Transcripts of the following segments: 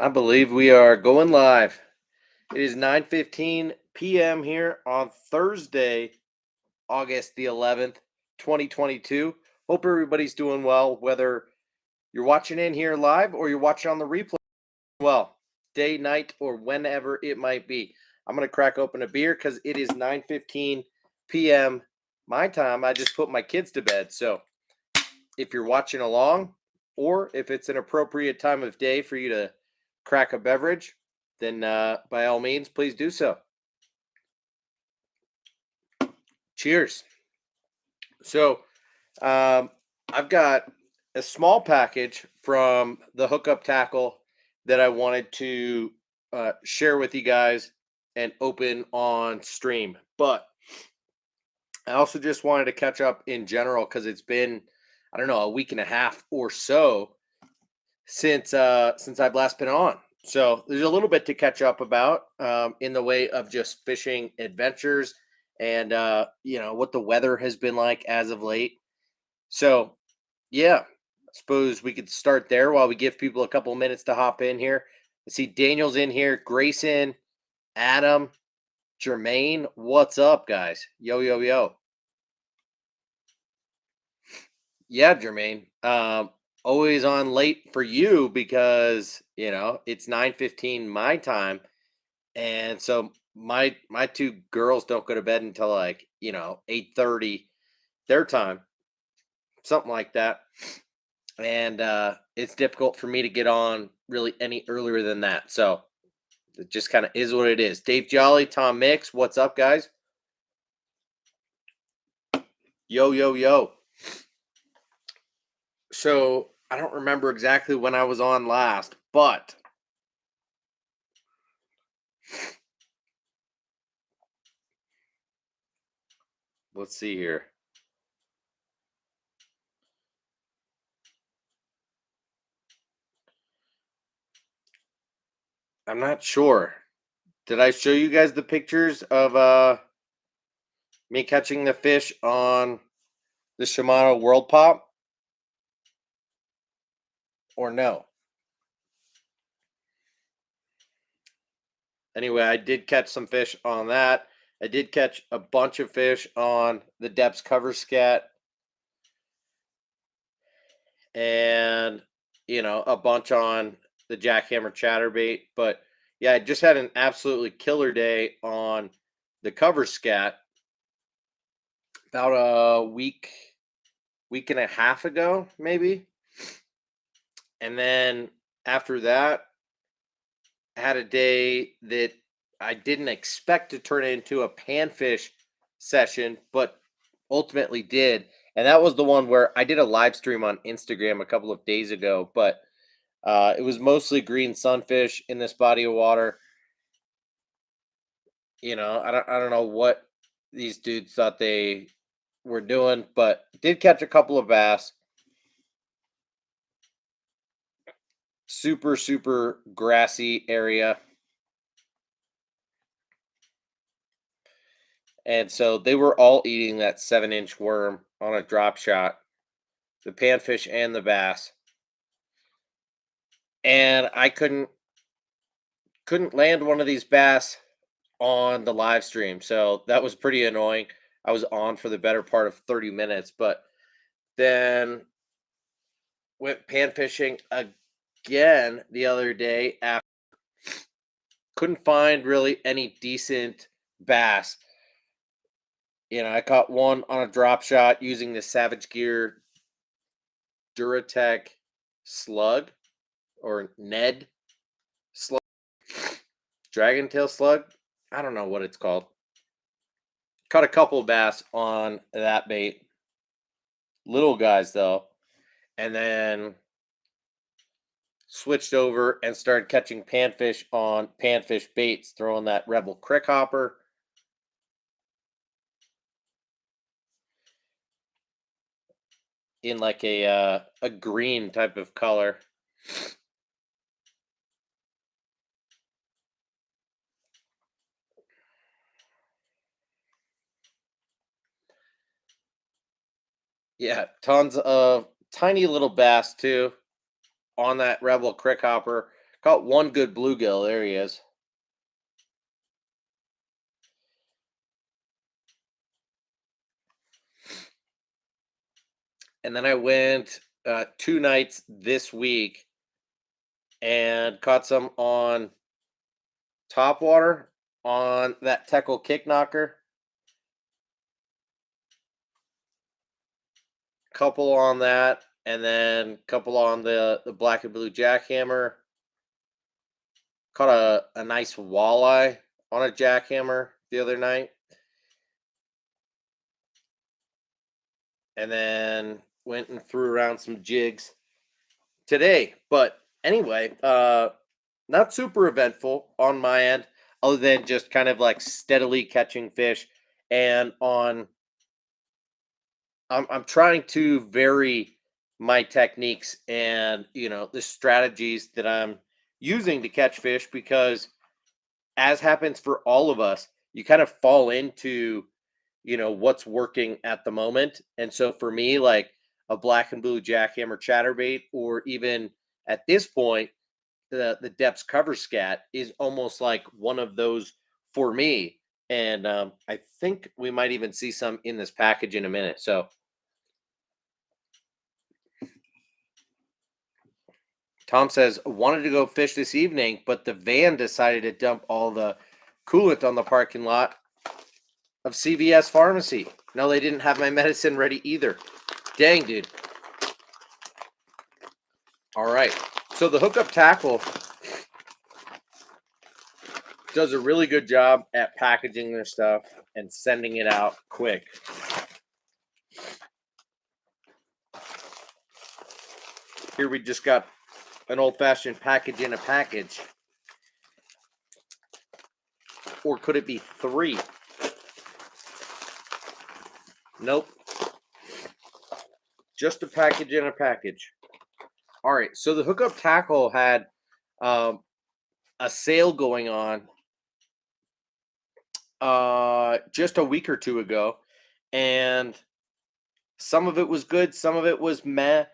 I believe we are going live. It is 9:15 p.m. here on Thursday, August the 11th, 2022. Hope everybody's doing well, whether you're watching in here live or you're watching on the replay. Well, day, night, or whenever it might be. I'm going to crack open a beer because it is 9:15 p.m. my time. I just put my kids to bed. So if you're watching along, or if it's an appropriate time of day for you to crack a beverage, then by all means, please do so. Cheers. So, I've got a small package from the hookup tackle that I wanted to share with you guys and open on stream. But I also just wanted to catch up in general because it's been, I don't know, a week and a half or so since I've last been on. So there's a little bit to catch up about in the way of just fishing adventures and what the weather has been like as of late. So yeah, I suppose we could start there while we give people a couple minutes to hop in here. I see Daniel's in here, Grayson, Adam, Jermaine. What's up, guys? Yo, yo, yo. Yeah, Jermaine. Always on late for you because it's 9:15 my time, and so my two girls don't go to bed until like 8:30 their time, something like that, and it's difficult for me to get on really any earlier than that. So it just kind of is what it is. Dave Jolly, Tom Mix, what's up, guys? Yo, yo, yo. So I don't remember exactly when I was on last, but let's see here. I'm not sure. Did I show you guys the pictures of me catching the fish on the Shimano World Pop or no? Anyway, I did catch some fish on that. I did catch a bunch of fish on the Depths cover scat and a bunch on the jackhammer chatterbait. But yeah, I just had an absolutely killer day on the cover scat about a week and a half ago, maybe. And then after that, I had a day that I didn't expect to turn into a panfish session, but ultimately did. And that was the one where I did a live stream on Instagram a couple of days ago, but it was mostly green sunfish in this body of water. I don't know what these dudes thought they were doing, but did catch a couple of bass. Super, super grassy area. And so they were all eating that 7-inch worm on a drop shot, the panfish and the bass. And I couldn't land one of these bass on the live stream. So that was pretty annoying. I was on for the better part of 30 minutes, but then went pan fishing again the other day after couldn't find really any decent bass. I caught one on a drop shot using the Savage Gear Duratech slug or Ned slug, dragon tail slug. I don't know what it's called. Caught a couple bass on that bait, little guys though, and then switched over and started catching panfish on panfish baits, throwing that Rebel Crick Hopper. In like a green type of color. Yeah, tons of tiny little bass too on that Rebel Crick Hopper. Caught one good bluegill. There he is. And then I went 2 nights this week and caught some on top water on that Teckle kick knocker. Couple on that, and then couple on the black and blue jackhammer. Caught a nice walleye on a jackhammer the other night. And then went and threw around some jigs today. But anyway, not super eventful on my end, other than just kind of like steadily catching fish. And I'm trying to vary my techniques and the strategies that I'm using to catch fish, because as happens for all of us, you kind of fall into what's working at the moment. And so for me, like a black and blue jackhammer chatterbait, or even at this point, the depths cover scat is almost like one of those for me. And I think we might even see some in this package in a minute. So Tom says, wanted to go fish this evening, but the van decided to dump all the coolant on the parking lot of CVS Pharmacy. No, they didn't have my medicine ready either. Dang, dude. All right. So the hookup tackle does a really good job at packaging their stuff and sending it out quick. Here we just got an old-fashioned package in a package. Or could it be 3? Nope. Just a package in a package. All right, so the hookup tackle had a sale going on just a week or two ago, and some of it was good, some of it was meh,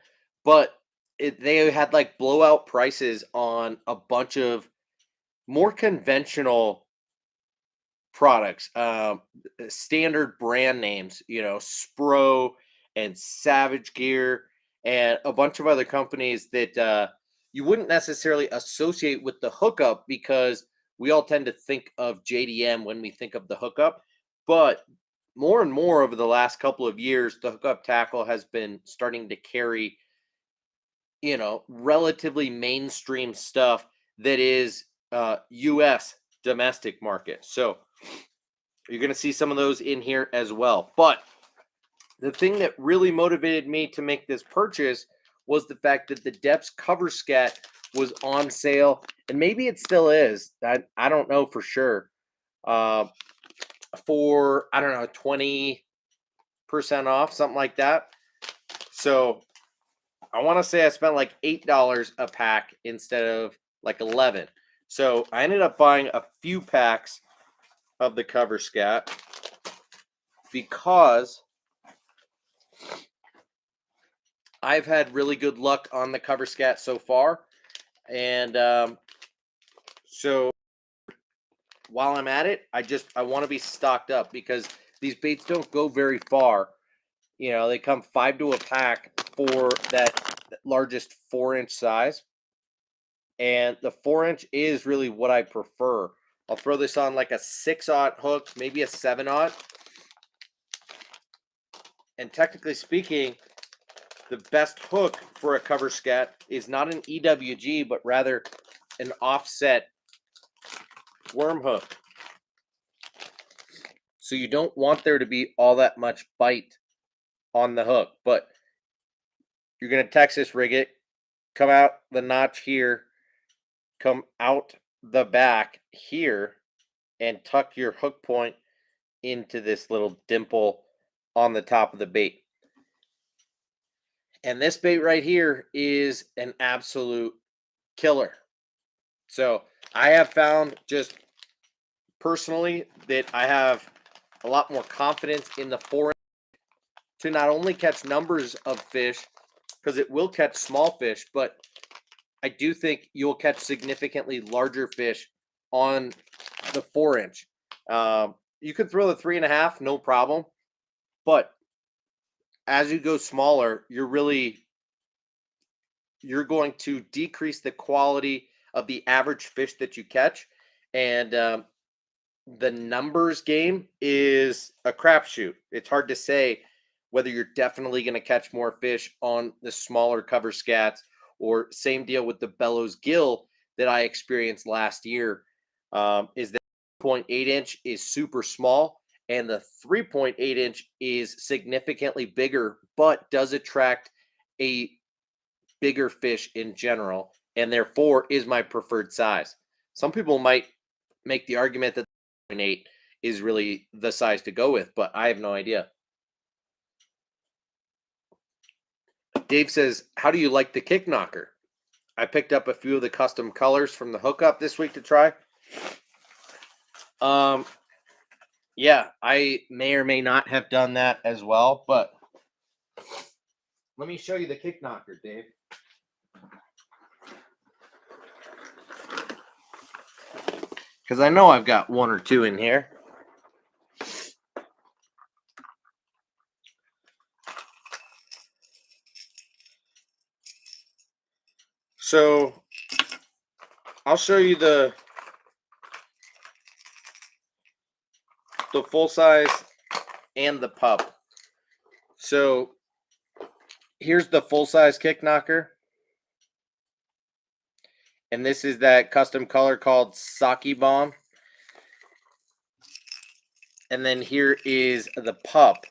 but they had like blowout prices on a bunch of more conventional products, standard brand names, Spro and Savage Gear, and a bunch of other companies that you wouldn't necessarily associate with the hookup, because we all tend to think of JDM when we think of the hookup. But more and more over the last couple of years, the hookup tackle has been starting to carry, relatively mainstream stuff that is US domestic market. So you're going to see some of those in here as well. But the thing that really motivated me to make this purchase was the fact that the depths cover scat was on sale, and maybe it still is. I don't know for sure. For, I don't know, 20% off, something like that. So I want to say I spent like $8 a pack instead of like 11. So I ended up buying a few packs of the cover scat because I've had really good luck on the cover scat so far. And so while I'm at it, I want to be stocked up, because these baits don't go very far. They come 5 to a pack for that largest 4-inch size. And the 4-inch is really what I prefer. I'll throw this on like a 6/0 hook, maybe a 7/0. And technically speaking, the best hook for a cover scat is not an EWG, but rather an offset worm hook. So you don't want there to be all that much bite on the hook, but you're going to Texas rig it, come out the notch here, come out the back here, and tuck your hook point into this little dimple on the top of the bait. And this bait right here is an absolute killer. So I have found, just personally, that I have a lot more confidence in the 4-inch to not only catch numbers of fish, because it will catch small fish, but I do think you'll catch significantly larger fish on the 4 inch. You could throw the 3.5, no problem. But as you go smaller, you're going to decrease the quality of the average fish that you catch, and the numbers game is a crapshoot. It's hard to say whether you're definitely going to catch more fish on the smaller cover scats, or same deal with the bellows gill that I experienced last year. Is that 0.8 inch is super small, and the 3.8 inch is significantly bigger, but does attract a bigger fish in general, and therefore is my preferred size. Some people might make the argument that 0.8 is really the size to go with, but I have no idea. Dave says, "How do you like the kick knocker?" I picked up a few of the custom colors from the hookup this week to try. Um, yeah, I may or may not have done that as well, but let me show you the kick knocker, Dave. Because I know I've got one or two in here. So I'll show you the full size and the pup. So here's the full size kick knocker. And this is that custom color called Sake Bomb. And then here is the pup,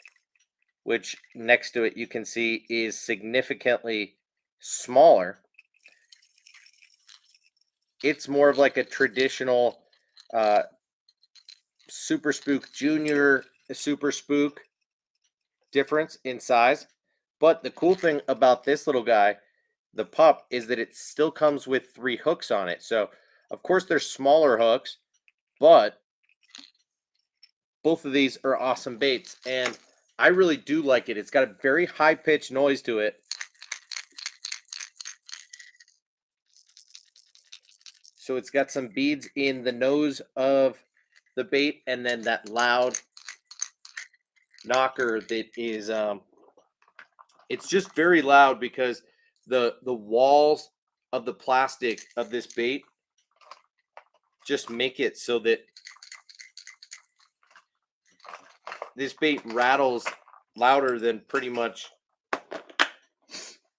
which next to it you can see is significantly smaller. It's more of like a traditional Super Spook Junior, Super Spook difference in size. But the cool thing about this little guy, the pup, is that it still comes with 3 hooks on it. So, of course, there's smaller hooks, but both of these are awesome baits, and I really do like it. It's got a very high-pitched noise to it. So it's got some beads in the nose of the bait, and then that loud knocker that is it's just very loud because the walls of the plastic of this bait just make it so that this bait rattles louder than pretty much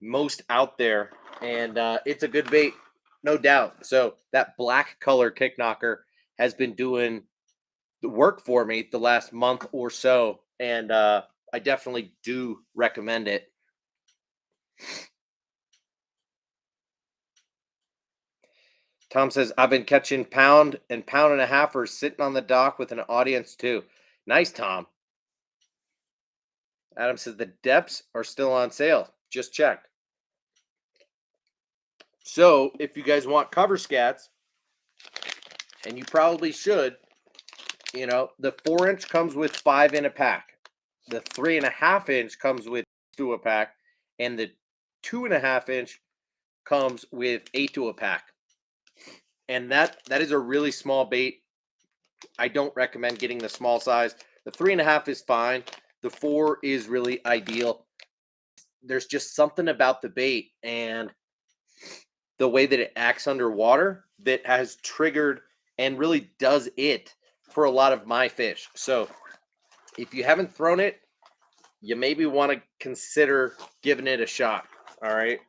most out there, and it's a good bait, no doubt. So that black color kick knocker has been doing the work for me the last month or so, and I definitely do recommend it. Tom says, "I've been catching pound and pound and a halfers sitting on the dock with an audience too." Nice, Tom. Adam says the depths are still on sale. Just checked. So if you guys want cover scats, and you probably should, the 4 inch comes with 5 in a pack. The 3.5 inch comes with 2 a pack, and the 2.5 inch comes with 8 to a pack. And that is a really small bait. I don't recommend getting the small size. The 3.5 is fine. The 4 is really ideal. There's just something about the bait and the way that it acts underwater that has triggered and really does it for a lot of my fish. So if you haven't thrown it, you maybe want to consider giving it a shot. All right.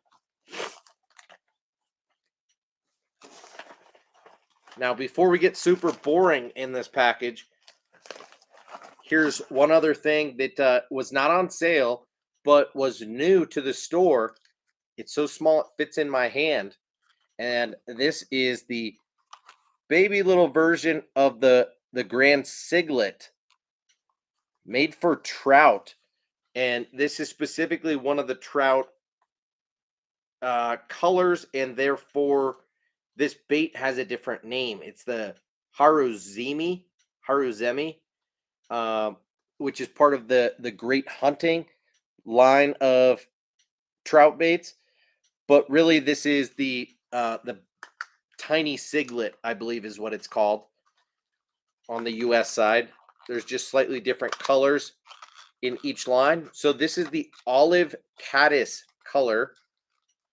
Now, before we get super boring in this package, here's one other thing that was not on sale, but was new to the store. It's so small it fits in my hand. And this is the baby little version of the Grand Siglet, made for trout. And this is specifically one of the trout colors, and therefore this bait has a different name. It's the Haruzemi, which is part of the Great Hunting line of trout baits. But really, this is the the tiny siglet, I believe is what it's called on the US side. There's just slightly different colors in each line. So this is the olive caddis color.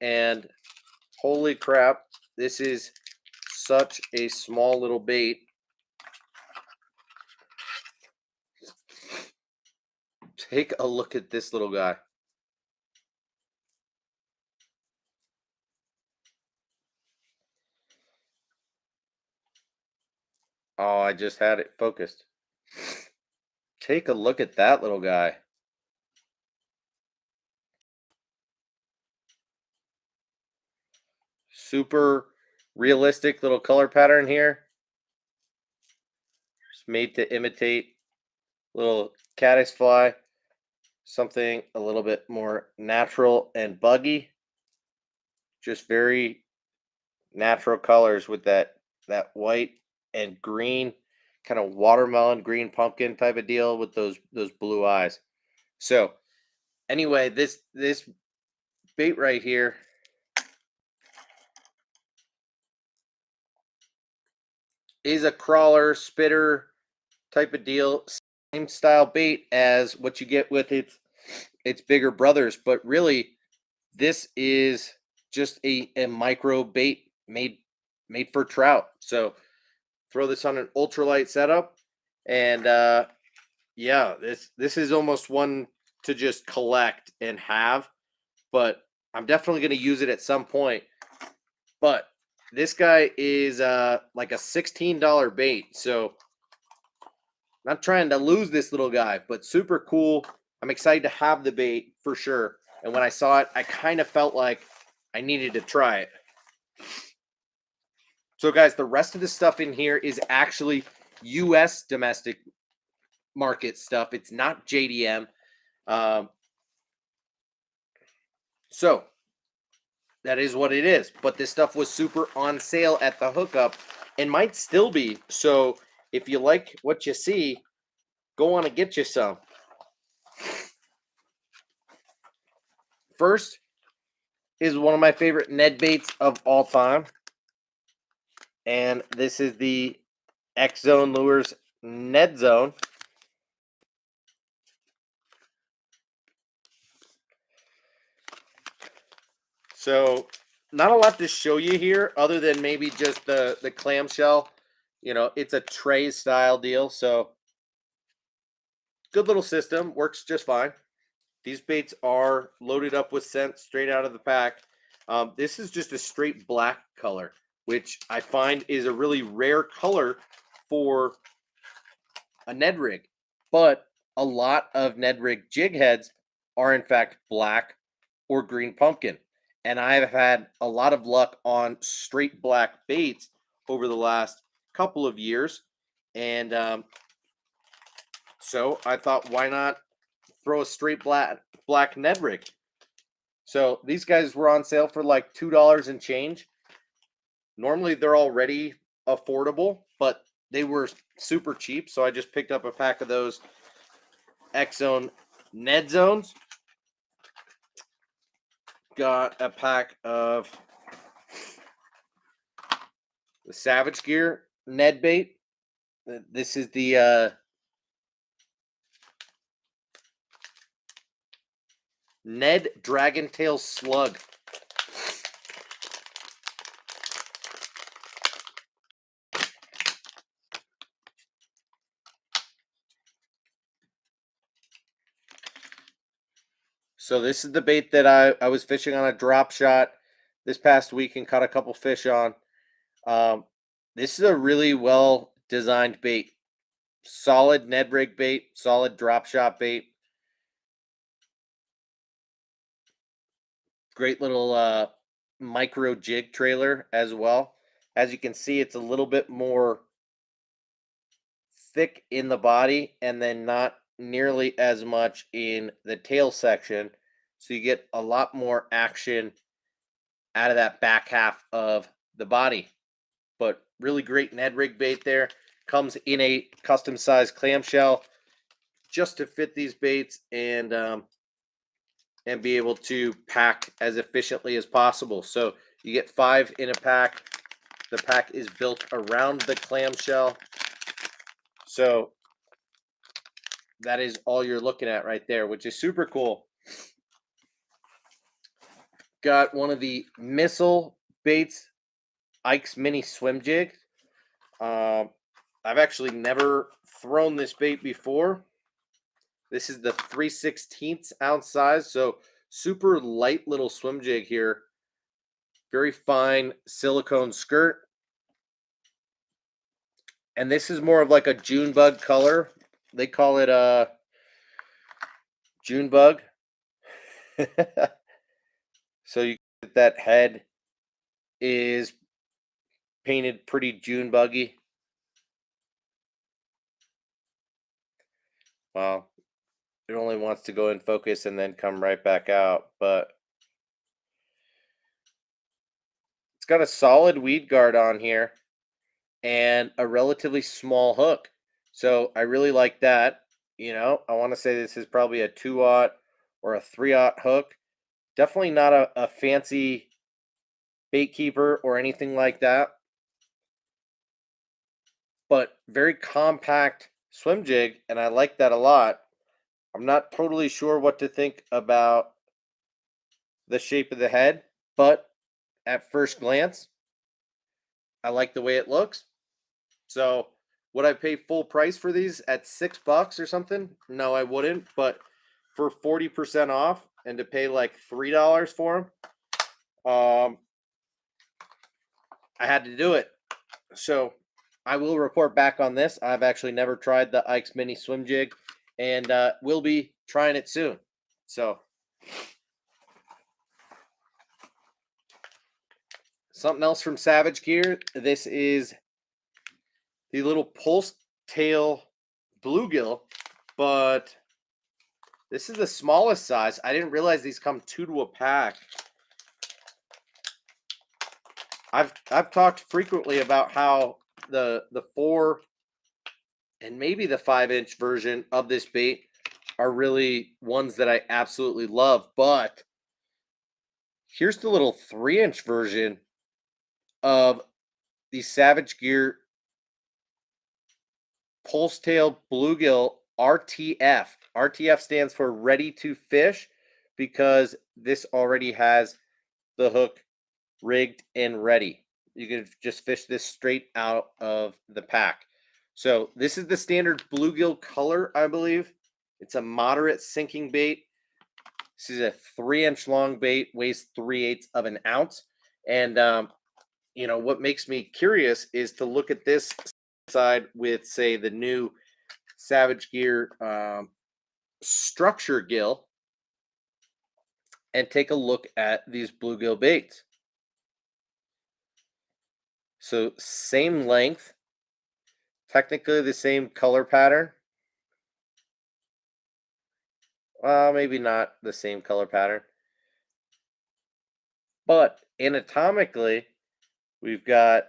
And holy crap, this is such a small little bait. Take a look at this little guy. Oh, I just had it focused. Take a look at that little guy. Super realistic little color pattern here. It's made to imitate little caddisfly, something a little bit more natural and buggy. Just very natural colors with that white and green, kind of watermelon green pumpkin type of deal with those blue eyes. So anyway, this bait right here is a crawler spitter type of deal. Same style bait as what you get with its bigger brothers, but really this is just a micro bait made for trout. So throw this on an ultralight setup, and yeah, this is almost one to just collect and have, but I'm definitely going to use it at some point. But this guy is like a $16 bait, so not trying to lose this little guy, but super cool. I'm excited to have the bait for sure. And when I saw it, I kind of felt like I needed to try it. So, guys, the rest of the stuff in here is actually U.S. domestic market stuff. It's not JDM. Um, so, that is what it is. But this stuff was super on sale at the hookup and might still be. So, if you like what you see, go on and get you some. First is one of my favorite Ned baits of all time. And this is the X Zone Lures Ned Zone. So, not a lot to show you here other than maybe just the clamshell. You know, it's a tray style deal. So, good little system. Works just fine. These baits are loaded up with scent straight out of the pack. This is just a straight black color, which I find is a really rare color for a Ned rig. But a lot of Ned rig jig heads are in fact black or green pumpkin. And I've had a lot of luck on straight black baits over the last couple of years. And so I thought, why not throw a straight black Ned rig? So these guys were on sale for like $2 and change. Normally they're already affordable, but they were super cheap. So I just picked up a pack of those X Zone Ned Zones. Got a pack of the Savage Gear Ned bait. This is the Ned Dragon Tail Slug. So this is the bait that I was fishing on a drop shot this past week and caught a couple fish on. This is a really well designed bait. Solid Ned rig bait, solid drop shot bait. Great little micro jig trailer as well. As you can see, it's a little bit more thick in the body and then not nearly as much in the tail section. So you get a lot more action out of that back half of the body. But really great Ned rig bait there. Comes in a custom sized clamshell just to fit these baits and be able to pack as efficiently as possible. So You get 5 in a pack. The pack is built around the clamshell. So that is all you're looking at right there, which is super cool. Got one of the missile baits, Ike's Mini Swim Jig. I've actually never thrown this bait before. This is the 3/16 ounce size, so super light little swim jig here. Very fine silicone skirt. And this is more of like a June bug color. They call it a June bug. So you get that head is painted pretty June buggy. Well, it only wants to go in focus and then come right back out, but it's got a solid weed guard on here and a relatively small hook. So I really like that. I want to say this is probably a 2/0 or a 3/0 hook. Definitely not a fancy bait keeper or anything like that, but very compact swim jig, and I like that a lot. I'm not totally sure what to think about the shape of the head, but at first glance, I like the way it looks. So, would I pay full price for these at $6 or something? No, I wouldn't. But for 40% off and to pay like $3 for them, I had to do it. So, I will report back on this. I've actually never tried the Ike's Mini Swim Jig, and we'll be trying it soon. So, something else from Savage Gear. This is the little pulse tail bluegill, but this is the smallest size. I didn't realize these come 2 to a pack. I've talked frequently about how the 4 and maybe the 5-inch version of this bait are really ones that I absolutely love, but here's the little 3-inch version of the Savage Gear Pulse Tail Bluegill RTF. RTF stands for ready to fish because this already has the hook rigged and ready. You can just fish this straight out of the pack. So this is the standard bluegill color, I believe. It's a moderate sinking bait. This is a 3-inch long bait, weighs 3/8 of an ounce. And what makes me curious is to look at this side with, say, the new Savage Gear structure gill and take a look at these bluegill baits. So same length, technically the same color pattern. Well, maybe not the same color pattern, but anatomically, we've got,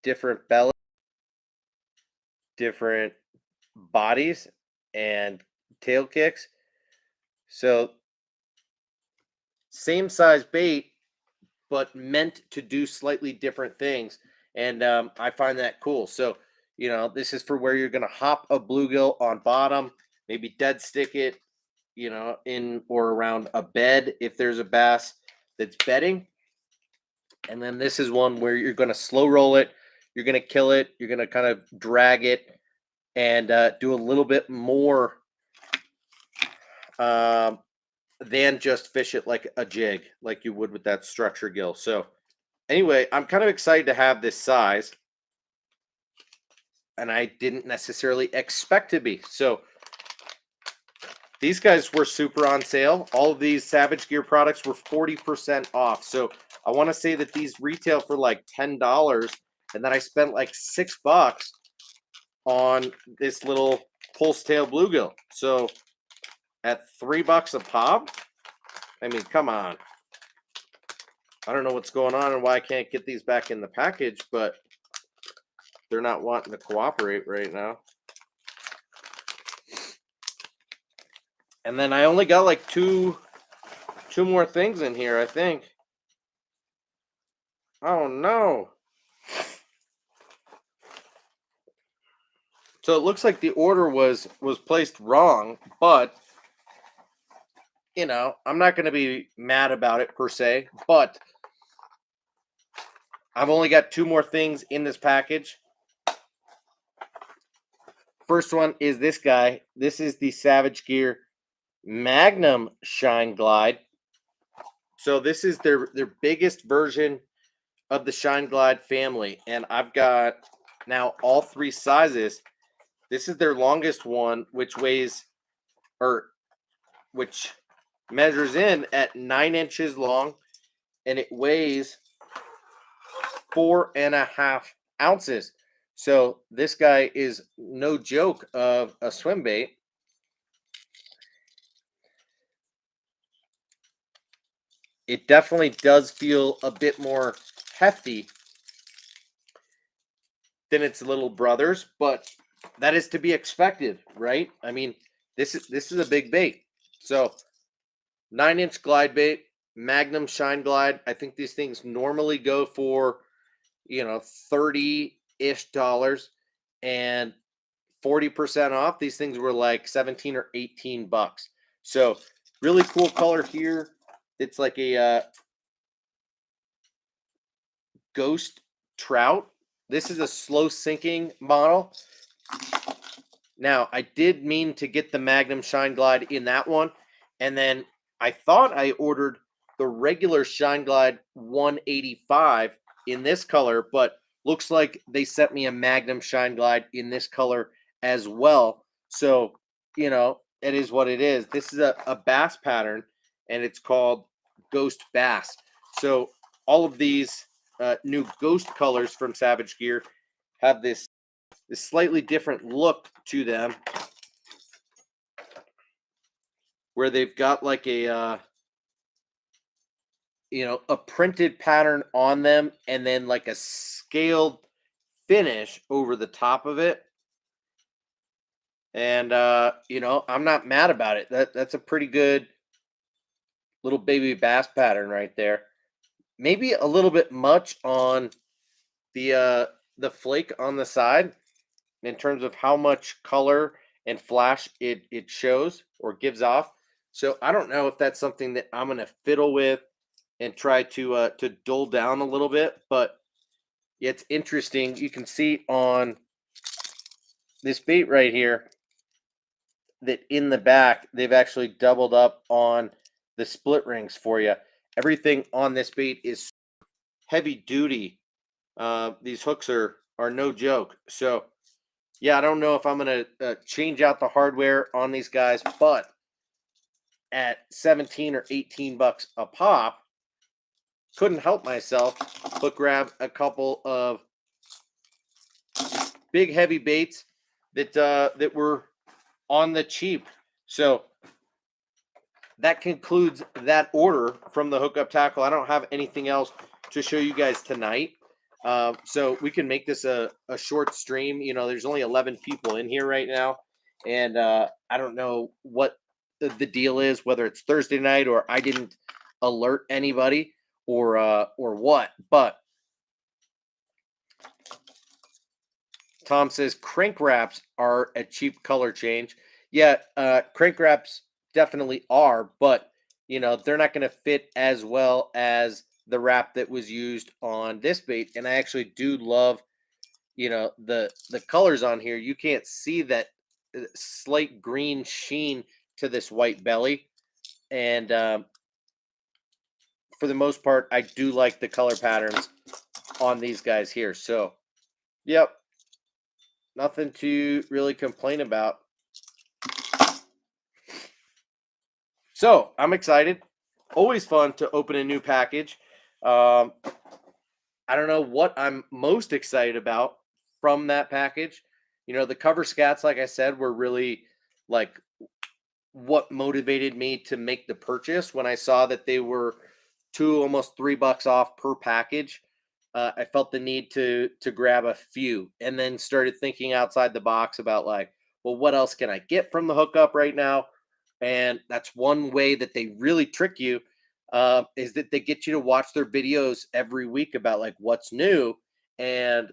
different belly, different bodies, and tail kicks. So same size bait, but meant to do slightly different things. And I find that cool. So, this is for where you're going to hop a bluegill on bottom, maybe dead stick it, in or around a bed if there's a bass that's bedding. And then this is one where you're going to slow roll it, you're going to kill it, you're going to kind of drag it and do a little bit more than just fish it like a jig, like you would with that structure gill. So, anyway, I'm kind of excited to have this size, and I didn't necessarily expect to be. So, these guys were super on sale. All of these Savage Gear products were 40% off. So, I want to say that these retail for like $10, and then I spent like $6 on this little pulse tail bluegill. So, at $3 a pop, I mean, come on. I don't know what's going on and why I can't get these back in the package, but they're not wanting to cooperate right now. And then I only got like two more things in here, I think. Oh no. So it looks like the order was placed wrong, but I'm not going to be mad about it per se, but I've only got two more things in this package. First one is this guy. This is the Savage Gear Magnum Shine Glide. So this is their biggest version of the Shine Glide family, and I've got now all three sizes. This is their longest one, which weighs or which measures in at 9 inches long, and it weighs 4.5 ounces. So this guy is no joke of a swim bait. It definitely does feel a bit more hefty than its little brothers, but that is to be expected, right? I mean, this is a big bait. So 9 inch glide bait, Magnum Shine Glide. I think these things normally go for 30-ish dollars, and 40% off. These things were like 17 or 18 bucks. So really cool color here. It's like a ghost trout. This is a slow sinking model. Now, I did mean to get the Magnum Shine Glide in that one, and then I thought I ordered the regular Shine Glide 185 in this color, but looks like they sent me a Magnum Shine Glide in this color as well. So, it is what it is. This is a bass pattern, and it's called Ghost Bass. So, all of these new ghost colors from Savage Gear have this slightly different look to them, where they've got like a printed pattern on them, and then like a scaled finish over the top of it. And I'm not mad about it. That's a pretty good little baby bass pattern right there. Maybe a little bit much on the flake on the side in terms of how much color and flash it shows or gives off. So I don't know if that's something that I'm gonna fiddle with and try to dull down a little bit, but it's interesting. You can see on this bait right here that in the back they've actually doubled up on the split rings for you. Everything on this bait is heavy duty. These hooks are no joke. So yeah, I don't know if I'm gonna change out the hardware on these guys, but at 17 or 18 bucks a pop, couldn't help myself but grab a couple of big heavy baits that were on the cheap. So that concludes that order from the Hookup Tackle. I don't have anything else to show you guys tonight. So we can make this a short stream. There's only 11 people in here right now. And I don't know what the deal is, whether it's Thursday night or I didn't alert anybody or what. But Tom says crank wraps are a cheap color change. Yeah, crank wraps definitely are, but they're not going to fit as well as the wrap that was used on this bait. And I actually do love, the colors on here. You can't see that slight green sheen to this white belly, and for the most part, I do like the color patterns on these guys here. So, yep, nothing to really complain about. So I'm excited. Always fun to open a new package. I don't know what I'm most excited about from that package. The cover scats, like I said, were really like what motivated me to make the purchase when I saw that they were almost $3 off per package. I felt the need to grab a few, and then started thinking outside the box about like, well, what else can I get from the hookup right now? And that's one way that they really trick you. is that they get you to watch their videos every week about like what's new, and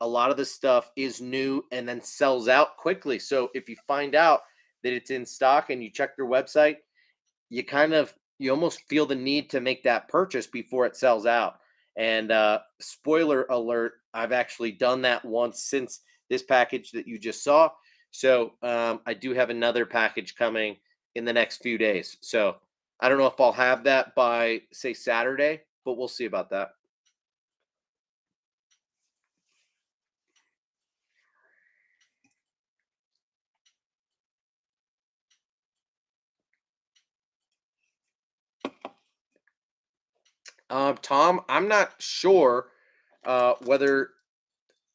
a lot of the stuff is new and then sells out quickly. So if you find out that it's in stock and you check their website, you almost feel the need to make that purchase before it sells out. And spoiler alert, I've actually done that once since this package that you just saw. So I do have another package coming in the next few days. So I don't know if I'll have that by say Saturday, but we'll see about that. Tom, I'm not sure whether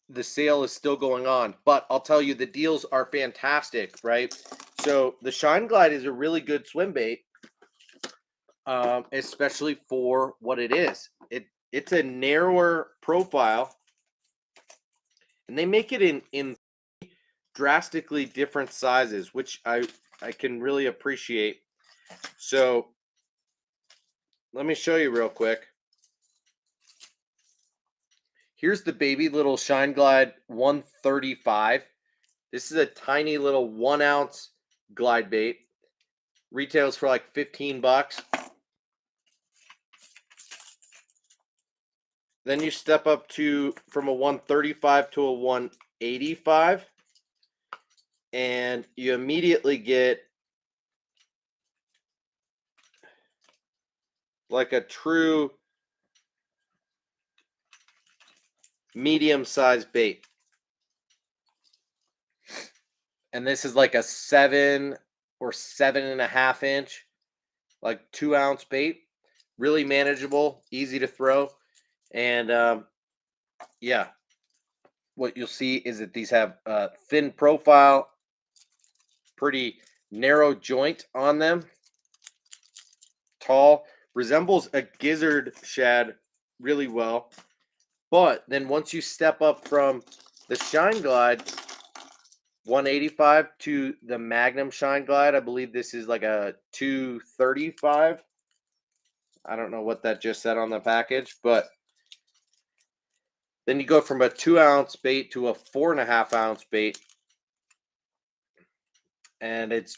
the sale is still going on, but I'll tell you the deals are fantastic, right? So the Shine Glide is a really good swim bait, especially for what it is. It's a narrower profile, and they make it in drastically different sizes, which I can really appreciate. So let me show you real quick. Here's the baby little Shine Glide 135. This is a tiny little 1 ounce glide bait. Retails for like 15 bucks. Then you step up to from a 135 to a 185, and you immediately get like a true medium sized bait. And this is like a 7 or 7.5 inch, like 2 ounce bait. Really manageable, easy to throw. And yeah, what you'll see is that these have a thin profile, pretty narrow joint on them, tall, resembles a gizzard shad really well. But then once you step up from the Shine Glide 185 to the Magnum Shine Glide, I believe this is like a 235. I don't know what that just said on the package, but then you go from a 2 ounce bait to a 4.5 ounce bait, and it's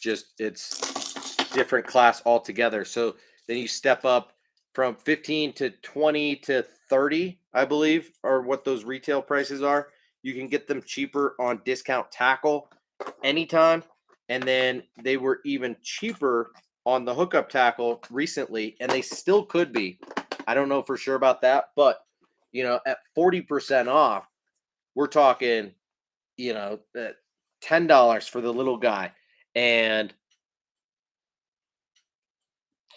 different class altogether. So then you step up from 15 to 20 to 30, I believe, are what those retail prices are. You can get them cheaper on Discount Tackle anytime. And then they were even cheaper on the hookup tackle recently, and they still could be. I don't know for sure about that, but at 40% off, we're talking, $10 for the little guy and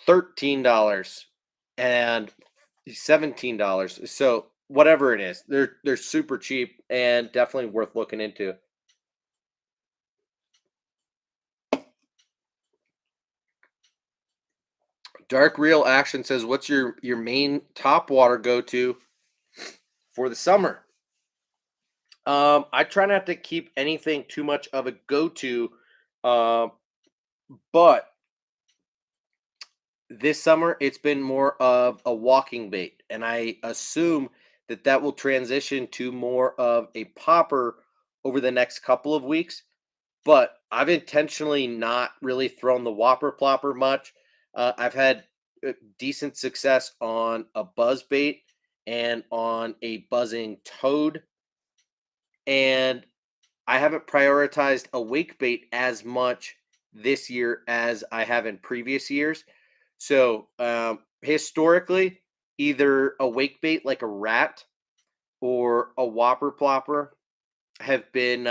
$13 and $17. So whatever it is, they're super cheap and definitely worth looking into. Dark Real Action says, "What's your main top water go to for the summer?" I try not to keep anything too much of a go to, uh, but this summer it's been more of a walking bait, and I assume that that will transition to more of a popper over the next couple of weeks. But I've intentionally not really thrown the whopper plopper much. I've had decent success on a buzz bait and on a buzzing toad, and I haven't prioritized a wake bait as much this year as I have in previous years. So historically, either a wake bait like a rat or a whopper plopper have been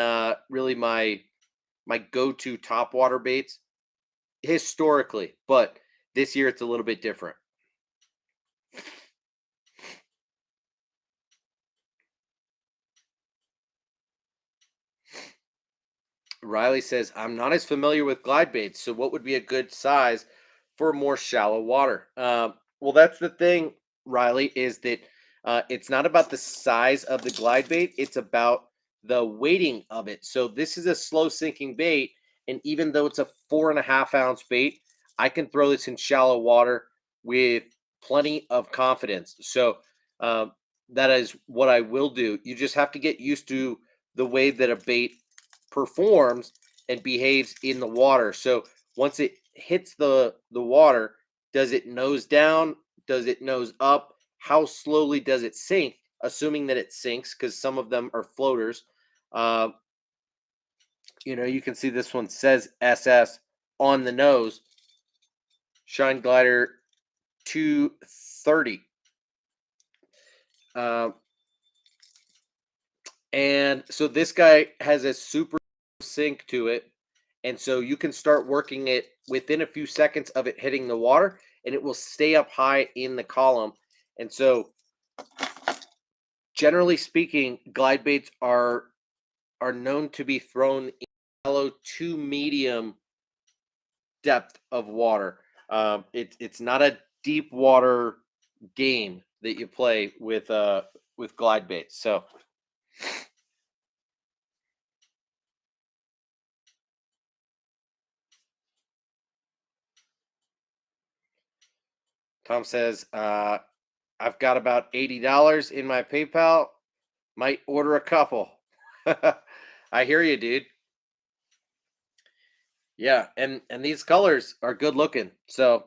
really my go-to top water baits historically, but this year it's a little bit different. Riley says, "I'm not as familiar with glide baits, so what would be a good size for more shallow water?" Well, that's the thing, Riley, is that it's not about the size of the glide bait, it's about the weighting of it. So this is a slow sinking bait, and even though it's a 4.5 ounce bait, I can throw this in shallow water with plenty of confidence. So um, that is what I will do. You just have to get used to the way that a bait performs and behaves in the water. So once it hits the water, does it nose down? Does it nose up? How slowly does it sink? Assuming that it sinks, because some of them are floaters. Uh, you can see this one says SS on the nose. Shine Glider 230. Um, and so this guy has a super sink to it. And so you can start working it within a few seconds of it hitting the water, and it will stay up high in the column. And so, generally speaking, glide baits are known to be thrown in shallow to medium depth of water. It's not a deep water game that you play with glide baits. So Tom says, I've got about $80 in my PayPal. Might order a couple. I hear you, dude. Yeah, and these colors are good looking. So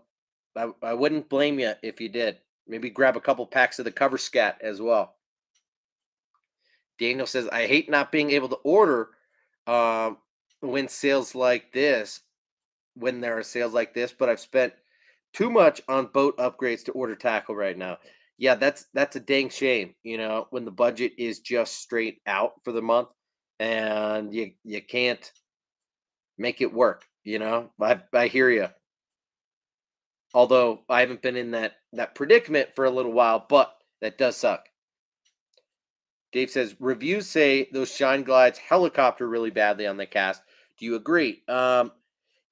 I wouldn't blame you if you did. Maybe grab a couple packs of the cover scat as well. Daniel says, I hate not being able to order um, when sales like this, when there are sales like this, but I've spent too much on boat upgrades to order tackle right now. Yeah, that's a dang shame, when the budget is just straight out for the month and you can't make it work, I hear you. Although I haven't been in that predicament for a little while, but that does suck. Dave says reviews say those Shine Glides helicopter really badly on the cast. Do you agree?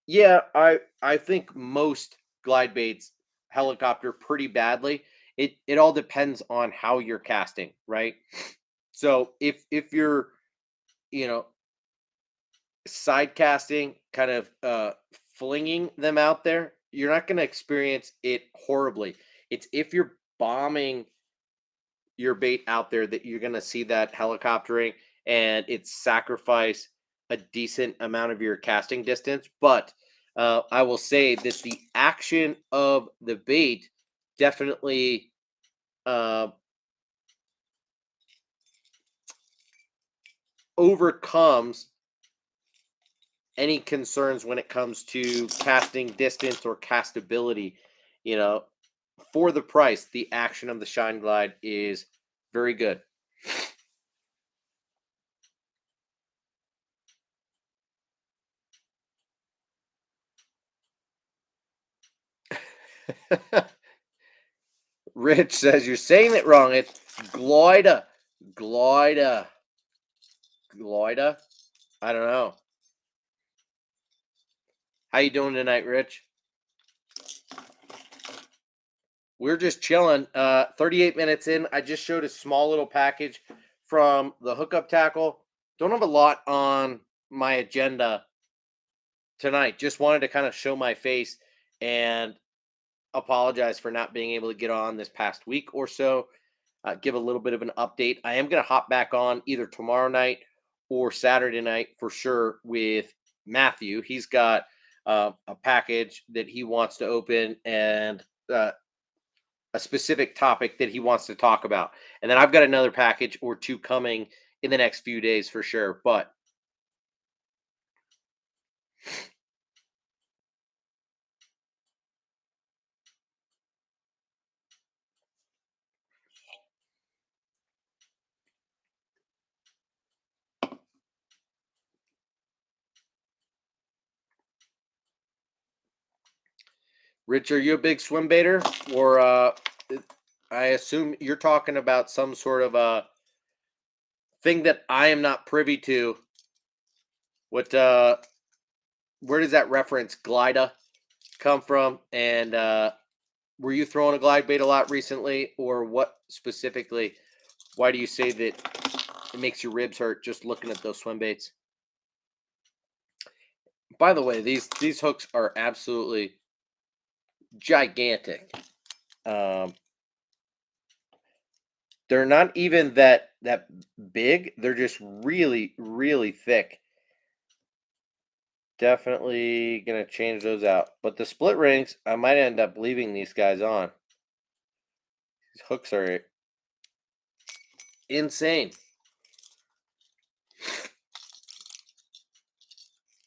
Yeah, I think most glide baits helicopter pretty badly. It all depends on how you're casting, right? So if you're, you know, side casting, kind of flinging them out there, you're not going to experience it horribly. It's if you're bombing your bait out there that you're going to see that helicoptering, and it's sacrifice a decent amount of your casting distance. But I will say that the action of the bait definitely uh, overcomes any concerns when it comes to casting distance or castability. You know, for the price, the action of the Shine Glide is very good. Rich says you're saying it wrong. It's Gloida. Gloida. Gloida. I don't know. How you doing tonight, Rich? We're just chilling. 38 minutes in. I just showed a small little package from the hookup tackle. Don't have a lot on my agenda tonight. Just wanted to kind of show my face and apologize for not being able to get on this past week or so. Give a little bit of an update. I am going to hop back on either tomorrow night or Saturday night for sure with Matthew. He's got a package that he wants to open and a specific topic that he wants to talk about. And then I've got another package or two coming in the next few days for sure. But Rich, are you a big swim baiter? Or I assume you're talking about some sort of a thing that I am not privy to. What where does that reference glida come from? And were you throwing a glide bait a lot recently, or what specifically? Why do you say that it makes your ribs hurt just looking at those swim baits? By the way, these hooks are absolutely gigantic. Um, they're not even that big. They're just really, really thick. Definitely gonna change those out. But the split rings, I might end up leaving these guys on. These hooks are insane.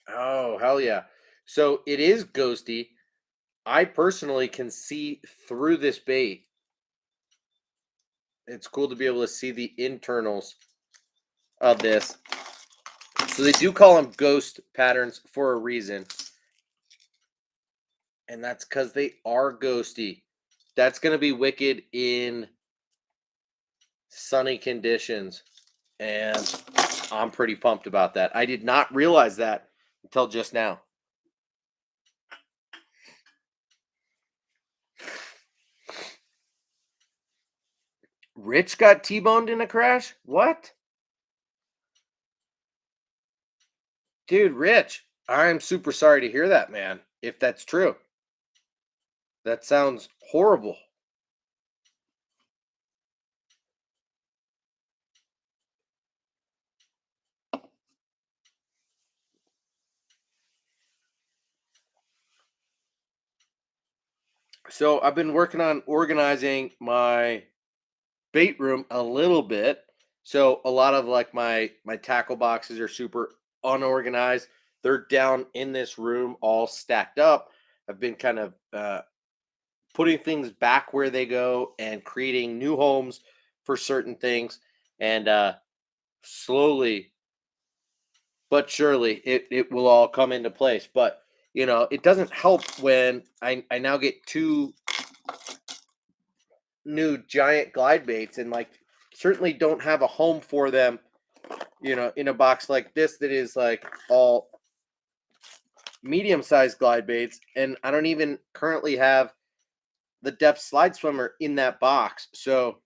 Oh, hell yeah. So it is ghosty. I personally can see through this bait. It's cool to be able to see the internals of this. So they do call them ghost patterns for a reason. And that's because they are ghosty. That's going to be wicked in sunny conditions. And I'm pretty pumped about that. I did not realize that until just now. Rich got T-boned in a crash? What? Dude, Rich, I'm super sorry to hear that, man. If that's true, that sounds horrible. So I've been working on organizing my bait room a little bit. So a lot of like my tackle boxes are super unorganized. They're down in this room all stacked up. I've been kind of putting things back where they go and creating new homes for certain things. And slowly but surely it will all come into place. But it doesn't help when I now get two new giant glide baits and like certainly don't have a home for them, in a box like this that is like all medium sized glide baits. And I don't even currently have the depth slide swimmer in that box. So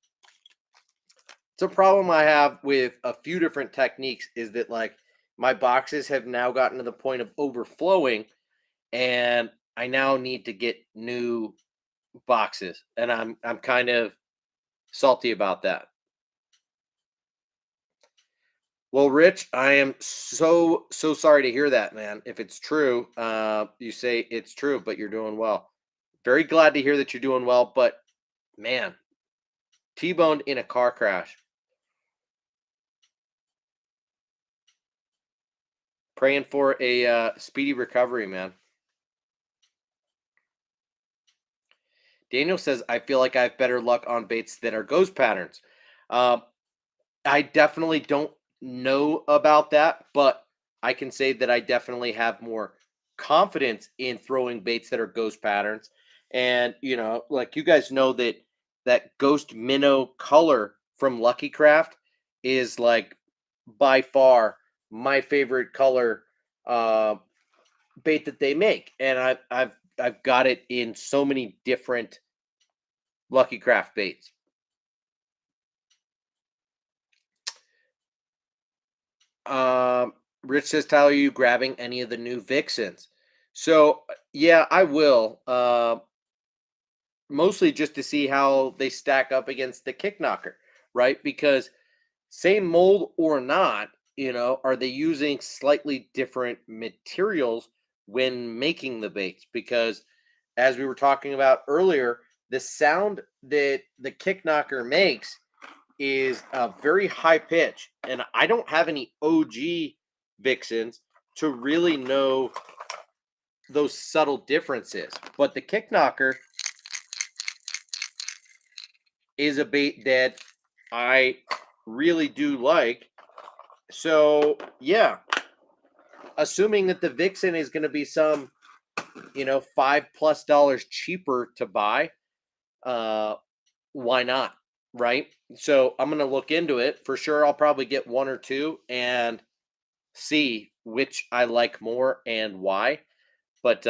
it's a problem I have with a few different techniques is that like my boxes have now gotten to the point of overflowing and I now need to get new boxes and I'm kind of salty about that. Well, Rich, I am so sorry to hear that, man. If it's true, you say it's true, but you're doing well. Very glad to hear that you're doing well, but man, T-boned in a car crash. Praying for a speedy recovery, man. Daniel says, I feel like I have better luck on baits that are ghost patterns. Um, I definitely don't know about that, but I can say that I definitely have more confidence in throwing baits that are ghost patterns. And, like you guys know that ghost minnow color from Lucky Craft is like by far my favorite color bait that they make. And I've got it in so many different Lucky Craft baits. Um, Rich says, Tyler, are you grabbing any of the new Vixens? So, yeah, I will. Mostly just to see how they stack up against the Kick Knocker, right? Because same mold or not, are they using slightly different materials when making the baits? Because as we were talking about earlier, the sound that the Kick Knocker makes is a very high pitch, and I don't have any OG Vixens to really know those subtle differences. But the Kick Knocker is a bait that I really do like. So yeah, assuming that the Vixen is going to be some, $5+ cheaper to buy, uh, why not? Right. So I'm going to look into it for sure. I'll probably get one or two and see which I like more and why. But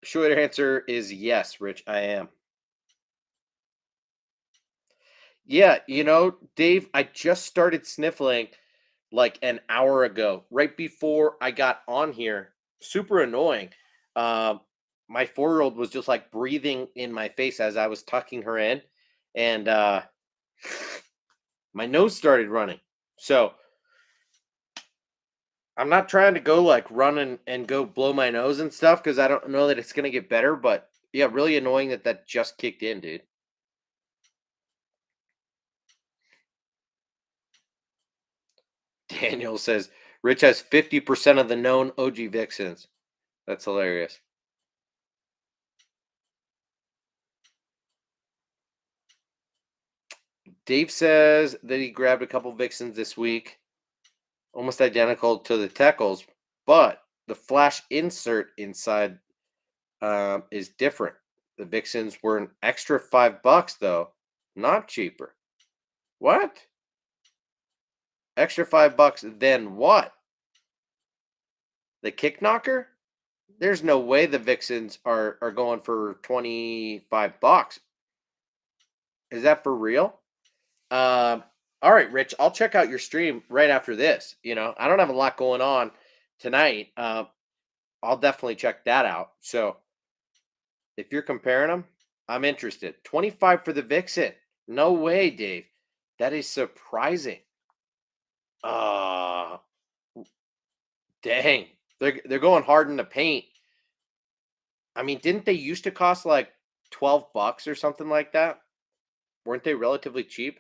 short answer is yes, Rich, I am. Yeah, Dave, I just started sniffling like an hour ago, right before I got on here. Super annoying. Um, my 4-year-old was just like breathing in my face as I was tucking her in, and my nose started running. So I'm not trying to go like run and go blow my nose and stuff because I don't know that it's gonna get better. But yeah, really annoying that that just kicked in, dude. Daniel says Rich has 50% of the known OG Vixens. That's hilarious. Dave says that he grabbed a couple Vixens this week, almost identical to the Teckles, but the flash insert inside is different. The Vixens were an extra $5 though, not cheaper. What? Extra $5 then what? The kick knocker? There's no way the Vixens are going for $25. Is that for real? Um, all right, Rich. I'll check out your stream right after this. I don't have a lot going on tonight. I'll definitely check that out. So if you're comparing them, I'm interested. 25 for the Vixen. No way, Dave. That is surprising. Uh dang. They're going hard in the paint. I mean, didn't they used to cost like $12 or something like that? Weren't they relatively cheap?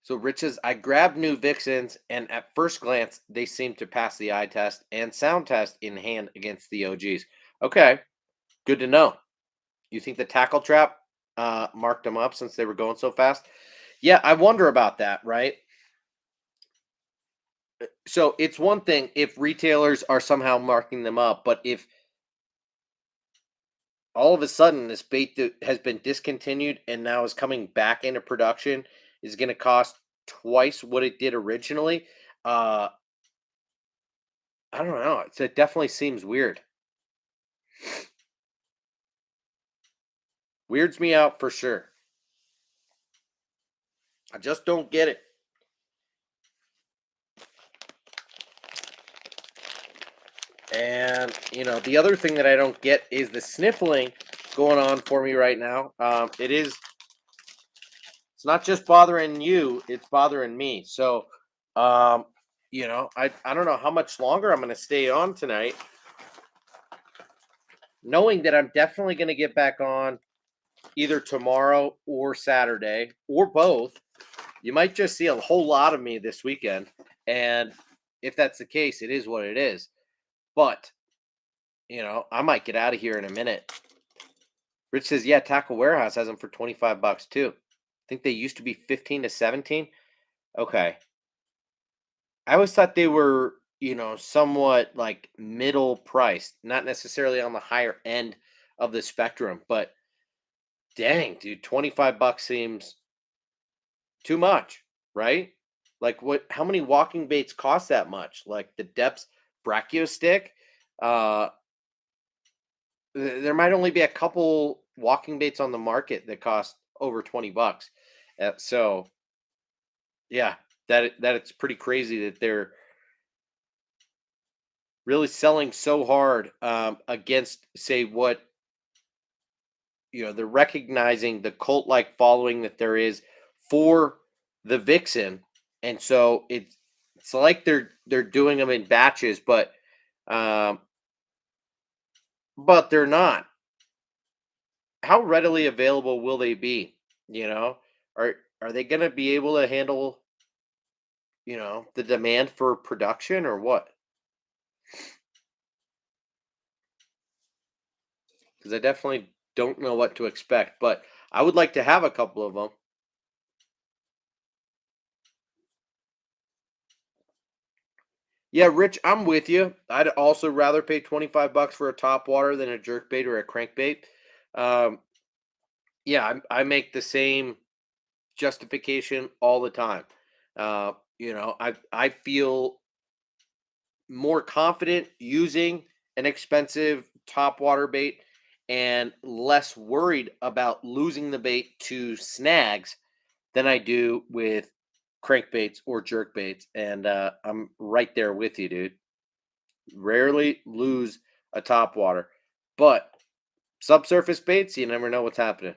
So Rich says, I grabbed new Vixens, and at first glance, they seem to pass the eye test and sound test in hand against the OGs. Okay, good to know. You think the tackle trap marked them up since they were going so fast? Yeah, I wonder about that, right? So it's one thing if retailers are somehow marking them up, but if all of a sudden this bait that has been discontinued and now is coming back into production is going to cost twice what it did originally, uh, I don't know. It definitely seems weird. Weirds me out for sure. I just don't get it. And the other thing that I don't get is the sniffling going on for me right now. It's not just bothering you, it's bothering me. So, I don't know how much longer I'm going to stay on tonight, knowing that I'm definitely going to get back on either tomorrow or Saturday or both. You might just see a whole lot of me this weekend. And if that's the case, it is what it is. But, I might get out of here in a minute. Rich says, yeah, Tackle Warehouse has them for $25 too. I think they used to be 15 to 17. Okay. I always thought they were, somewhat like middle priced, not necessarily on the higher end of the spectrum, but dang, dude, $25 seems too much, right? Like how many walking baits cost that much? Like the Depths Brachio stick? Uh there might only be a couple walking baits on the market that cost over $20. So yeah, that it's pretty crazy that they're really selling so hard against, say, what they're recognizing the cult like following that there is for the Vixen, and so it's like they're doing them in batches, um, but they're not. How readily available will they be? You know, are they going to be able to handle the demand for production or what? Because I definitely don't know what to expect, but I would like to have a couple of them. Yeah, Rich, I'm with you. I'd also rather pay $25 for a top water than a jerk bait or a crankbait. Um, yeah, I make the same justification all the time. I feel more confident using an expensive top water bait and less worried about losing the bait to snags than I do with crankbaits or jerk baits, and I'm right there with you, dude. Rarely lose a top water, but subsurface baits, you never know what's happening.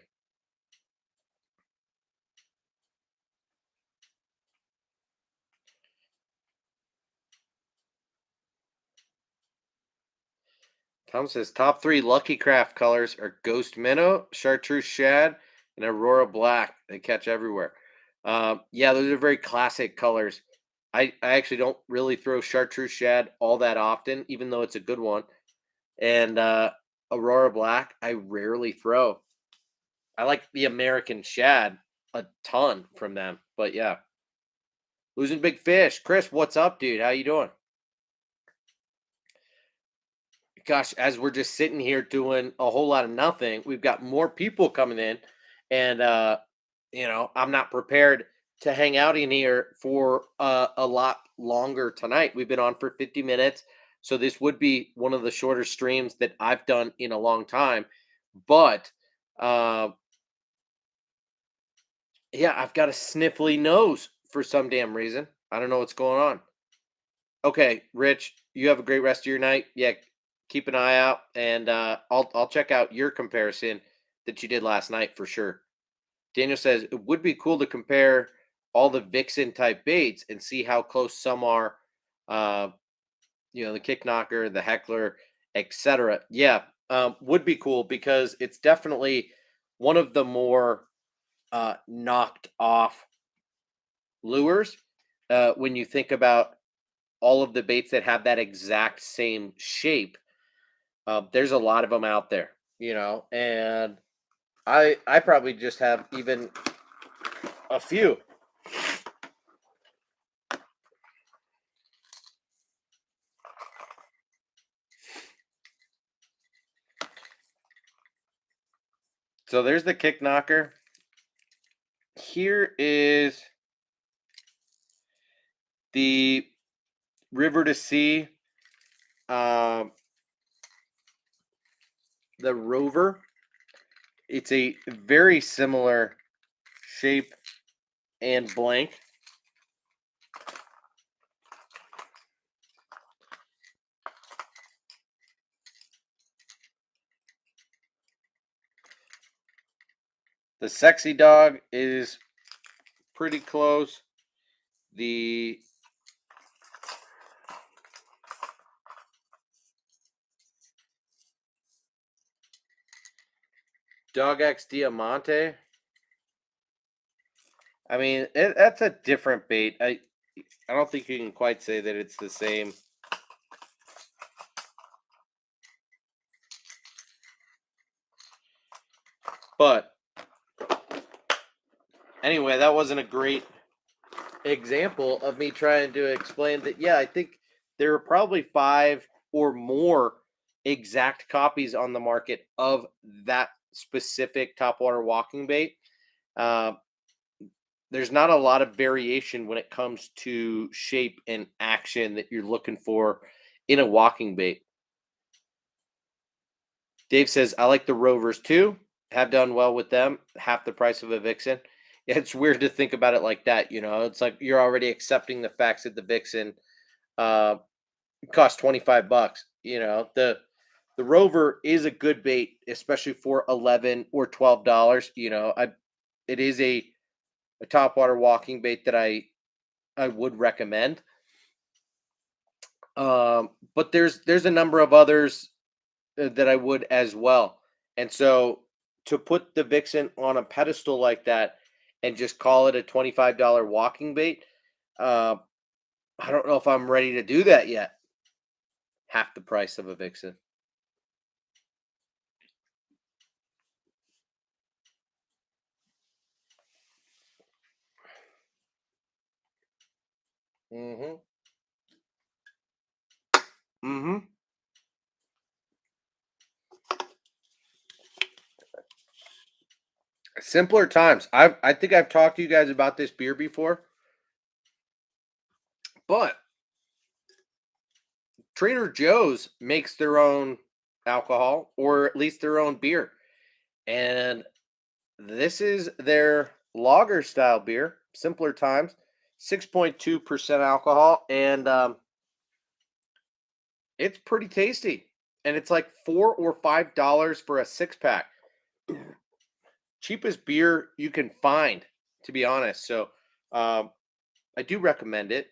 Tom says top three Lucky Craft colors are Ghost Minnow, Chartreuse Shad, and Aurora Black. They catch everywhere. Yeah, those are very classic colors. I actually don't really throw Chartreuse Shad all that often, even though it's a good one. And Aurora Black, I rarely throw. I like the American Shad a ton from them, but yeah, losing big fish. Chris, what's up, dude? How you doing? Gosh, as we're just sitting here doing a whole lot of nothing, we've got more people coming in, and I'm not prepared to hang out in here for a lot longer tonight. We've been on for 50 minutes, so this would be one of the shorter streams that I've done in a long time. But uh, yeah, I've got a sniffly nose for some damn reason. I don't know what's going on. Okay, Rich, you have a great rest of your night. Yeah, keep an eye out, and I'll check out your comparison that you did last night for sure. Daniel says it would be cool to compare all the Vixen type baits and see how close some are. Uh, the kick knocker, the heckler, etc. Yeah, would be cool because it's definitely one of the more knocked off lures when you think about all of the baits that have that exact same shape. There's a lot of them out there, and I probably just have even a few. So there's the kick knocker. Here is the river to sea, um, the rover. It's a very similar shape and blank. The sexy dog is pretty close. The Dog X Diamante. I mean, that's a different bait. I don't think you can quite say that it's the same. But anyway, that wasn't a great example of me trying to explain that. Yeah, I think there are probably 5 or more exact copies on the market of that specific topwater walking bait. Uh, there's not a lot of variation when it comes to shape and action that you're looking for in a walking bait. Dave says, I like the Rovers too. Have done well with them. Half the price of a Vixen. It's weird to think about it like that. It's like you're already accepting the facts that the Vixen uh, costs $25. The Rover is a good bait, especially for $11 or $12. It is a topwater walking bait that I would recommend. But there's a number of others that I would as well. And so to put the Vixen on a pedestal like that and just call it a $25 walking bait, uh, I don't know if I'm ready to do that yet. Half the price of a Vixen. Mm-hmm. Mm-hmm. Simpler times. I think I've talked to you guys about this beer before, but Trader Joe's makes their own alcohol or at least their own beer. And this is their lager style beer, simpler times. 6.2% alcohol, and it's pretty tasty. And it's like $4 or $5 for a 6 pack. Cheapest beer you can find, to be honest. So um, I do recommend it.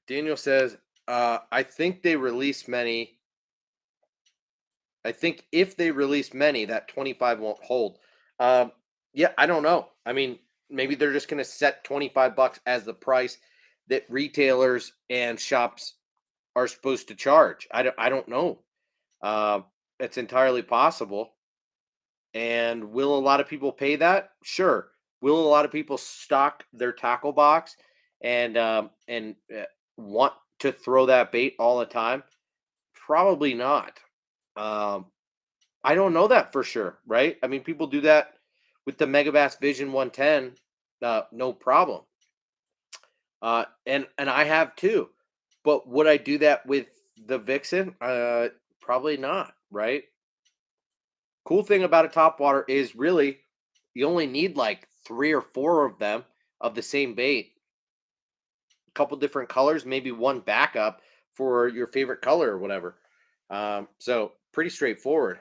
Daniel says, I think they release many. I think if they release many, that 25 won't hold. Um, yeah, I don't know. I mean, maybe they're just going to set $25 as the price that retailers and shops are supposed to charge. I don't know. It's entirely possible. And will a lot of people pay that? Sure. Will a lot of people stock their tackle box and want to throw that bait all the time? Probably not. Um, I don't know that for sure, right? I mean, people do that with the Megabass Vision 110, no problem. And I have too. But would I do that with the Vixen? Probably not, right? Cool thing about a topwater is really you only need like 3 or 4 of them of the same bait, a couple different colors, maybe one backup for your favorite color or whatever. So pretty straightforward.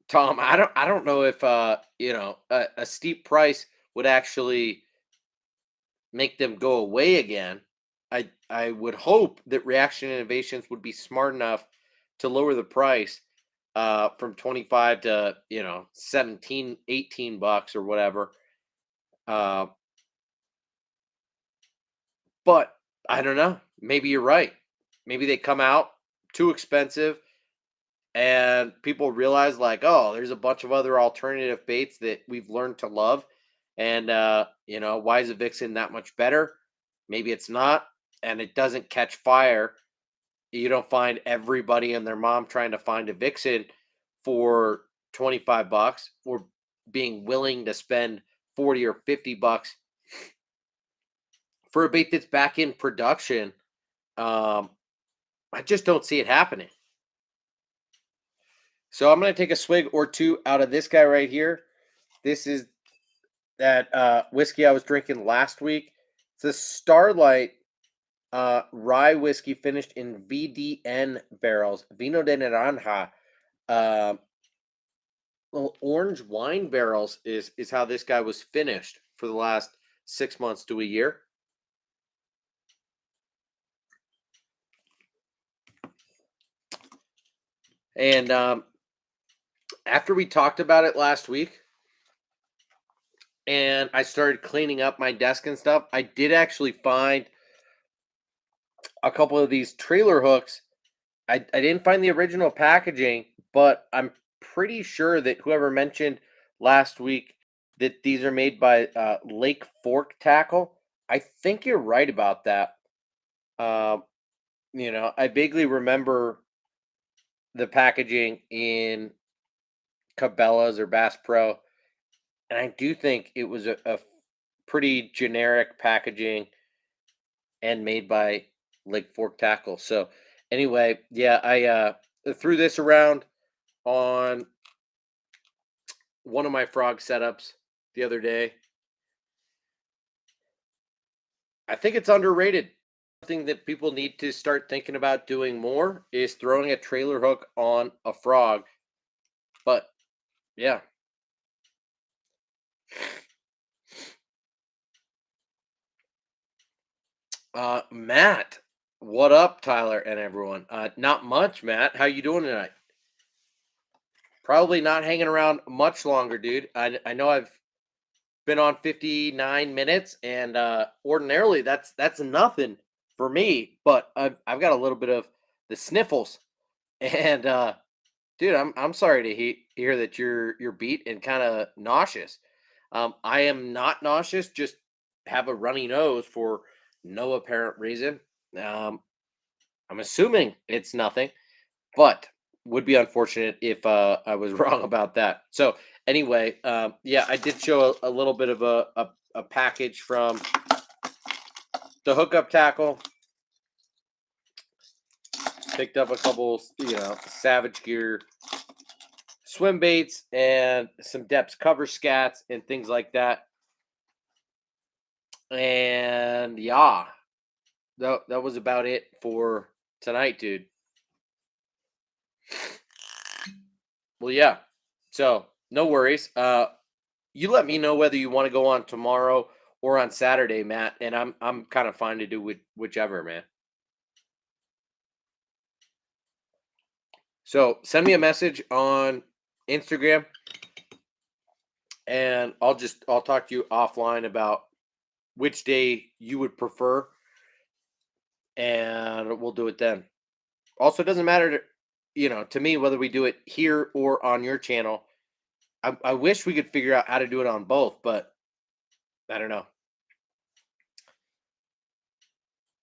Tom, I don't know if a steep price would actually make them go away again. I would hope that Reaction Innovations would be smart enough to lower the price from 25 to 17, $18 or whatever. Uh, but I don't know. Maybe you're right. Maybe they come out too expensive and people realize like, oh, there's a bunch of other alternative baits that we've learned to love, and why is a Vixen that much better? Maybe it's not, and it doesn't catch fire. You don't find everybody and their mom trying to find a Vixen for $25 or being willing to spend 40 or $50 for a bait that's back in production. um I just don't see it happening. So I'm going to take a swig or two out of this guy right here. This is that whiskey I was drinking last week. It's a Starlight rye whiskey finished in VDN barrels, Vino de Naranja. Um, well, orange wine barrels is how this guy was finished for the last 6 months to a year. And after we talked about it last week, and I started cleaning up my desk and stuff, I did actually find a couple of these trailer hooks. I didn't find the original packaging, but I'm pretty sure that whoever mentioned last week that these are made by Lake Fork Tackle, I think you're right about that. Um, I vaguely remember the packaging in Cabela's or Bass Pro, and I do think it was a pretty generic packaging and made by Lake Fork Tackle. So anyway, yeah, I threw this around on one of my frog setups the other day. I think it's underrated. Something that people need to start thinking about doing more is throwing a trailer hook on a frog. But yeah. Matt, what up, Tyler and everyone? Not much, Matt. How you doing tonight? Probably not hanging around much longer, dude. I know I've been on 59 minutes, and ordinarily that's nothing for me, but I've got a little bit of the sniffles. And dude, I'm sorry to hear that you're beat and kind of nauseous. I am not nauseous, just have a runny nose for no apparent reason. Um, I'm assuming it's nothing, but would be unfortunate if I was wrong about that. So anyway, yeah, I did show a little bit of a package from the hookup tackle. Picked up a couple, Savage Gear swim baits and some depths cover scats and things like that. And yeah, that was about it for tonight, dude. Well, yeah. So no worries. You let me know whether you want to go on tomorrow or on Saturday, Matt, and I'm kind of fine to do with whichever, man. So send me a message on Instagram, and I'll talk to you offline about which day you would prefer, and we'll do it then. Also, it doesn't matter to me whether we do it here or on your channel. I wish we could figure out how to do it on both, but I don't know.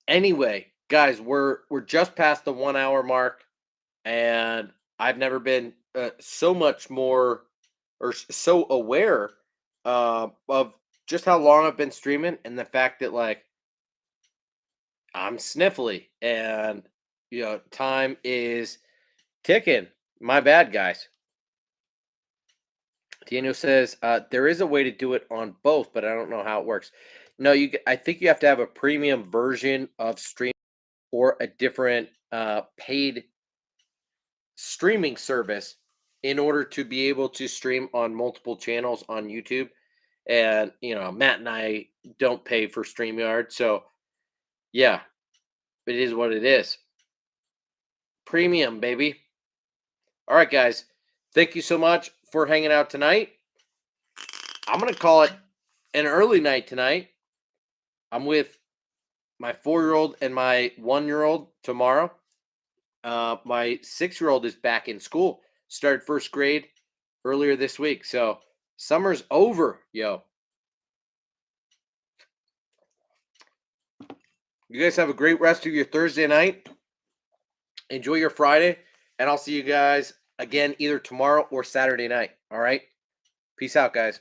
Anyway, guys, we're just past the 1 hour mark, and I've never been so much more or so aware of just how long I've been streaming and the fact that like I'm sniffly and time is ticking. My bad, guys. Daniel says there is a way to do it on both, but I don't know how it works. No, I think you have to have a premium version of stream or a different paid streaming service in order to be able to stream on multiple channels on YouTube. And Matt and I don't pay for StreamYard, so yeah, it is what it is. Premium, baby. All right, guys. Thank you so much for hanging out tonight. I'm gonna call it an early night tonight. I'm with my 4-year-old and my 1-year-old tomorrow. My 6-year-old is back in school. Started first grade earlier this week. So summer's over, yo. You guys have a great rest of your Thursday night. Enjoy your Friday. And I'll see you guys again either tomorrow or Saturday night. All right. Peace out, guys.